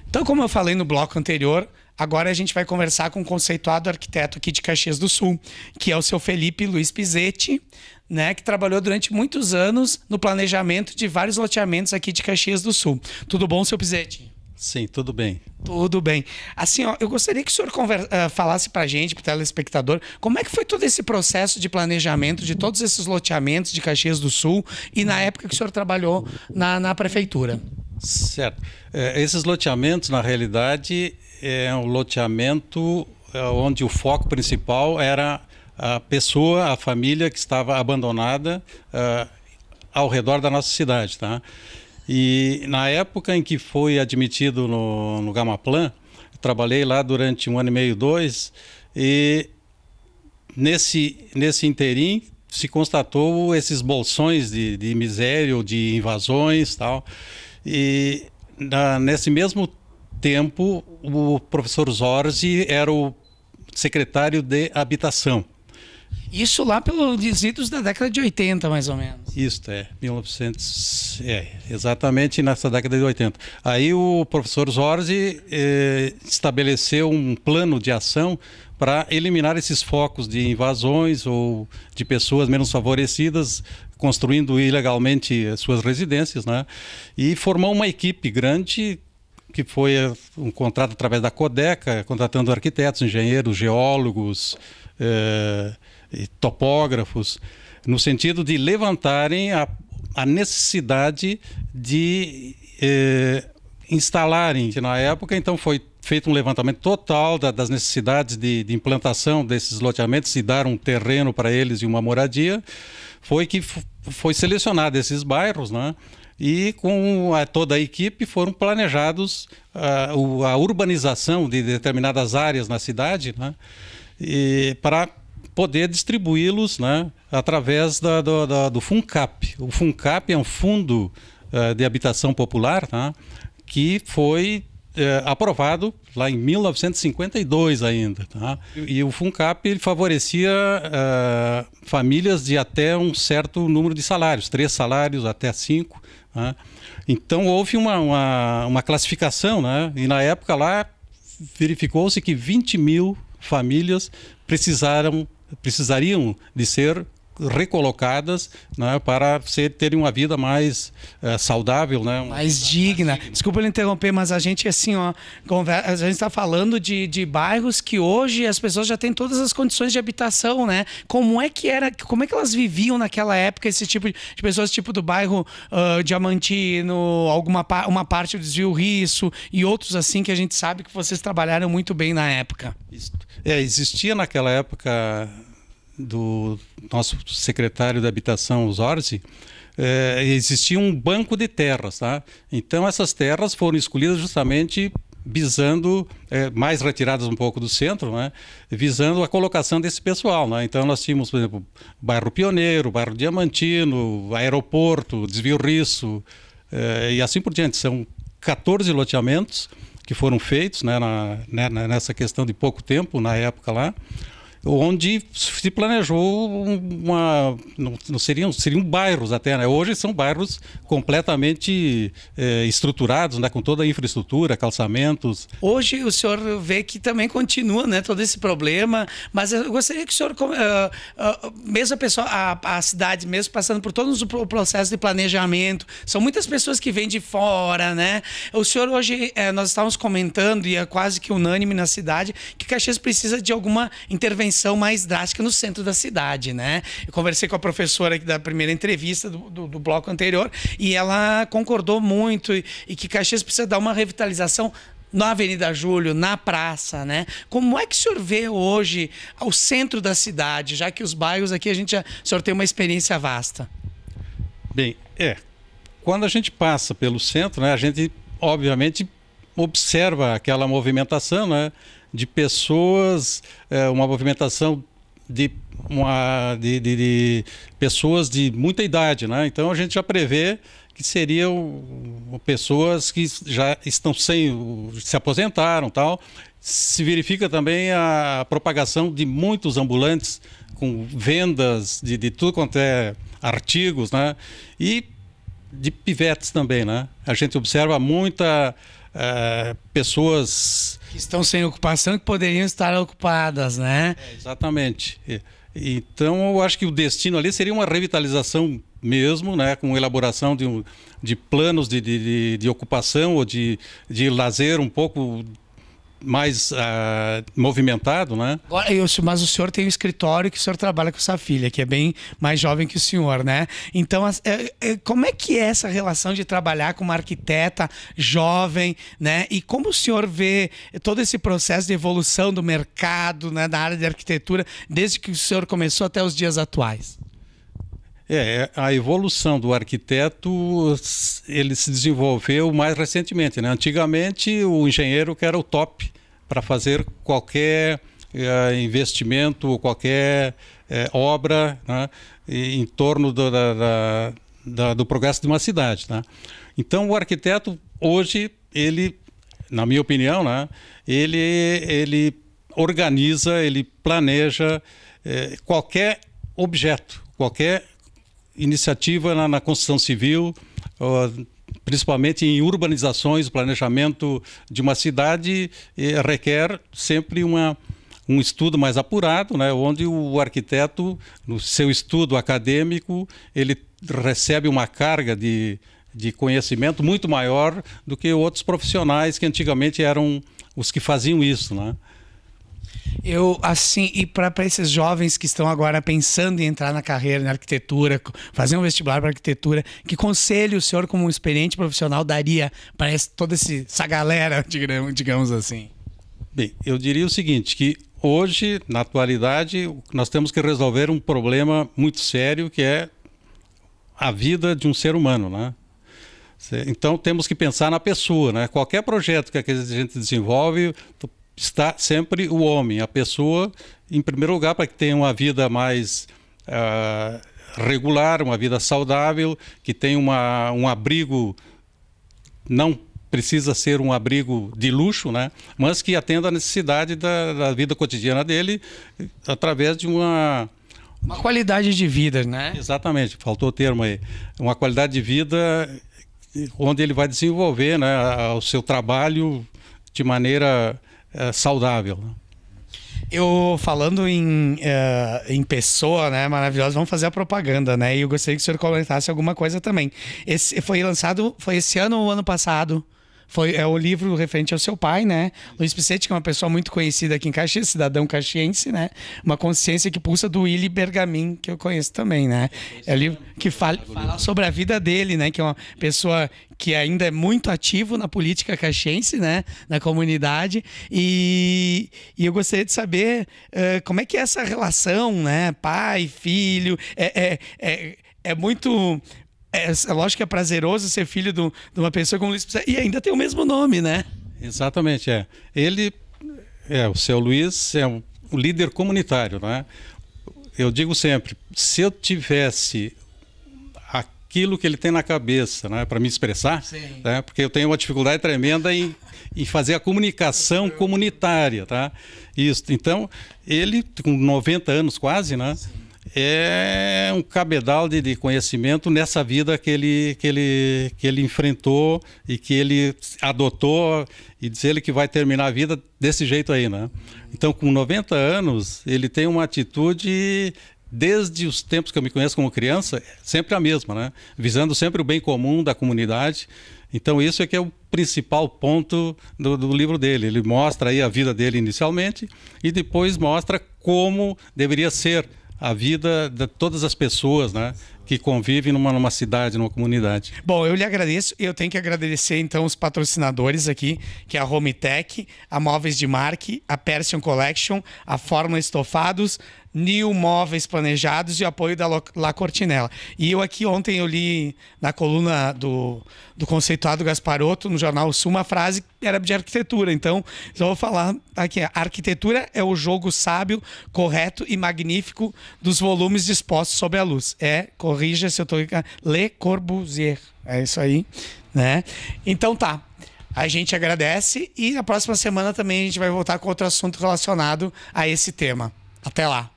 Então, como eu falei no bloco anterior, agora a gente vai conversar com um conceituado arquiteto aqui de Caxias do Sul, que é o seu Felipe Luiz Pizzetti, né, que trabalhou durante muitos anos no planejamento de vários loteamentos aqui de Caxias do Sul. Tudo bom, seu Pizzetti? Sim, tudo bem. Tudo bem. Assim, ó, eu gostaria que o senhor falasse para a gente, para o telespectador, como é que foi todo esse processo de planejamento de todos esses loteamentos de Caxias do Sul e na época que o senhor trabalhou na prefeitura? Certo. Esses loteamentos, na realidade, é um loteamento onde o foco principal era a pessoa, a família que estava abandonada ao redor da nossa cidade, tá? E na época em que foi admitido no Gamaplan, eu trabalhei lá durante 1 ano e meio, 2, e nesse interim se constatou esses bolsões de miséria, ou de invasões, tal. E nesse mesmo tempo, o professor Zorzi era o secretário de Habitação. Isso lá pelos idos da década de 80, mais ou menos. Isso, 1900, exatamente nessa década de 80. Aí o professor Zorzi estabeleceu um plano de ação para eliminar esses focos de invasões ou de pessoas menos favorecidas construindo ilegalmente suas residências, né? E formou uma equipe grande que foi um contrato através da Codeca, contratando arquitetos, engenheiros, geólogos, e topógrafos, no sentido de levantarem a necessidade de instalarem, na época, então foi feito um levantamento total das necessidades de implantação desses loteamentos e dar um terreno para eles e uma moradia. Foi que foi selecionado esses bairros, né? E com toda a equipe foram planejados a urbanização de determinadas áreas na cidade, né? E para poder distribuí-los, né, através do FUNCAP. O FUNCAP é um fundo de habitação popular, tá, que foi aprovado lá em 1952 ainda. Tá? E o FUNCAP ele favorecia famílias de até um certo número de salários, 3 salários até 5. Tá? Então houve uma classificação, né? E na época lá verificou-se que 20 mil famílias precisariam de ser recolocadas, né, para terem uma vida mais saudável, né, mais digna. Desculpa eu interromper, mas a gente assim, ó, a gente está falando de bairros que hoje as pessoas já têm todas as condições de habitação, né? Como é que elas viviam naquela época esse tipo de pessoas, tipo do bairro Diamantino, uma parte do Desvio Risso e outros assim que a gente sabe que vocês trabalharam muito bem na época. Existia naquela época do nosso secretário de Habitação, Zorzi, existia um banco de terras, tá? Então essas terras foram escolhidas justamente visando, mais retiradas um pouco do centro, né? Visando a colocação desse pessoal, né? Então nós tínhamos, por exemplo, bairro Pioneiro, bairro Diamantino, Aeroporto, Desvio Risso, e assim por diante. São 14 loteamentos que foram feitos, né, nessa questão de pouco tempo, na época lá, onde se planejou não seriam bairros até, né? Hoje são bairros completamente estruturados, né? Com toda a infraestrutura, calçamentos. Hoje o senhor vê que também continua, né, todo esse problema, mas eu gostaria que o senhor, mesmo a cidade, mesmo passando por todo o processo de planejamento, são muitas pessoas que vêm de fora, né? O senhor hoje, nós estávamos comentando, e é quase que unânime na cidade, que Caxias precisa de alguma intervenção mais drástica no centro da cidade, né? Eu conversei com a professora aqui da primeira entrevista do bloco anterior e ela concordou muito e que Caxias precisa dar uma revitalização na Avenida Júlio, na praça, né? Como é que o senhor vê hoje ao centro da cidade, já que os bairros aqui o senhor tem uma experiência vasta? Bem, quando a gente passa pelo centro, né, a gente obviamente observa aquela movimentação, né, de pessoas, uma movimentação de pessoas de muita idade, né? Então a gente já prevê que seriam pessoas que já estão se aposentaram, tal. Se verifica também a propagação de muitos ambulantes com vendas de tudo quanto é artigos, né? E de pivetes também, né? A gente observa muita pessoas que estão sem ocupação que poderiam estar ocupadas, né? Exatamente. Então, eu acho que o destino ali seria uma revitalização mesmo, né? Com elaboração de planos de ocupação ou de lazer um pouco mais movimentado, né? Mas o senhor tem um escritório que o senhor trabalha com sua filha, que é bem mais jovem que o senhor, né? Então, como é que é essa relação de trabalhar com uma arquiteta jovem, né? E como o senhor vê todo esse processo de evolução do mercado, né, da área de arquitetura, desde que o senhor começou até os dias atuais? A evolução do arquiteto, ele se desenvolveu mais recentemente, né? Antigamente, o engenheiro que era o top para fazer qualquer investimento, qualquer obra, né? Em torno do progresso de uma cidade, né? Então, o arquiteto, hoje, ele, na minha opinião, né? Ele organiza, ele planeja qualquer objeto, qualquer iniciativa na construção civil, principalmente em urbanizações, planejamento de uma cidade, requer sempre um estudo mais apurado, né, onde o arquiteto, no seu estudo acadêmico, ele recebe uma carga de conhecimento muito maior do que outros profissionais que antigamente eram os que faziam isso, né? E para esses jovens que estão agora pensando em entrar na carreira na arquitetura, fazer um vestibular para arquitetura, que conselho o senhor, como um experiente profissional, daria para toda essa galera, digamos assim? Bem, eu diria o seguinte, que hoje, na atualidade, nós temos que resolver um problema muito sério, que é a vida de um ser humano, né? Então, temos que pensar na pessoa, né? Qualquer projeto que a gente desenvolve, está sempre o homem, a pessoa, em primeiro lugar, para que tenha uma vida mais regular, uma vida saudável, que tenha um abrigo, não precisa ser um abrigo de luxo, né? Mas que atenda à necessidade da vida cotidiana dele através de uma qualidade de vida, né? Exatamente, faltou o termo aí. Uma qualidade de vida onde ele vai desenvolver, né, o seu trabalho de maneira saudável. Eu, falando em pessoa, né, maravilhosa, vamos fazer a propaganda, né? E eu gostaria que o senhor comentasse alguma coisa também. Foi lançado, foi esse ano ou ano passado? É o livro referente ao seu pai, né? Luiz Piccetti, que é uma pessoa muito conhecida aqui em Caxias, cidadão caxiense, né? Uma consciência que pulsa do Willy Bergamin, que eu conheço também, né? É o livro que fala sobre a vida dele, né? Que é uma pessoa que ainda é muito ativo na política caxiense, né? Na comunidade. E eu gostaria de saber como é que é essa relação, né? Pai, filho. É muito... É lógico que é prazeroso ser filho de uma pessoa como Luiz Piccetti, e ainda tem o mesmo nome, né? Exatamente, Ele, o seu Luiz, é um líder comunitário, né? Eu digo sempre, se eu tivesse aquilo que ele tem na cabeça, né, para me expressar, né, porque eu tenho uma dificuldade tremenda em fazer a comunicação comunitária, tá? Isso. Então, ele, com 90 anos quase, né? Sim. É um cabedal de conhecimento nessa vida que ele enfrentou e que ele adotou, e diz ele que vai terminar a vida desse jeito aí, né? Então, com 90 anos, ele tem uma atitude, desde os tempos que eu me conheço como criança, sempre a mesma, né? Visando sempre o bem comum da comunidade. Então, isso é que é o principal ponto do livro dele. Ele mostra aí a vida dele inicialmente e depois mostra como deveria ser a vida de todas as pessoas, né, que convivem numa cidade, numa comunidade. Bom, eu lhe agradeço. Eu tenho que agradecer, então, os patrocinadores aqui, que é a Hometech, a Móveis de Marque, a Persian Collection, a Fórmula Estofados, New Móveis Planejados e o apoio da La Cortinella. E eu aqui ontem eu li na coluna do conceituado Gasparotto, no jornal Sul, uma frase que era de arquitetura. Então, eu vou falar aqui. A arquitetura é o jogo sábio, correto e magnífico dos volumes dispostos sob a luz. Corrija se eu estou... Le Corbusier. É isso aí, né? Então tá. A gente agradece e na próxima semana também a gente vai voltar com outro assunto relacionado a esse tema. Até lá.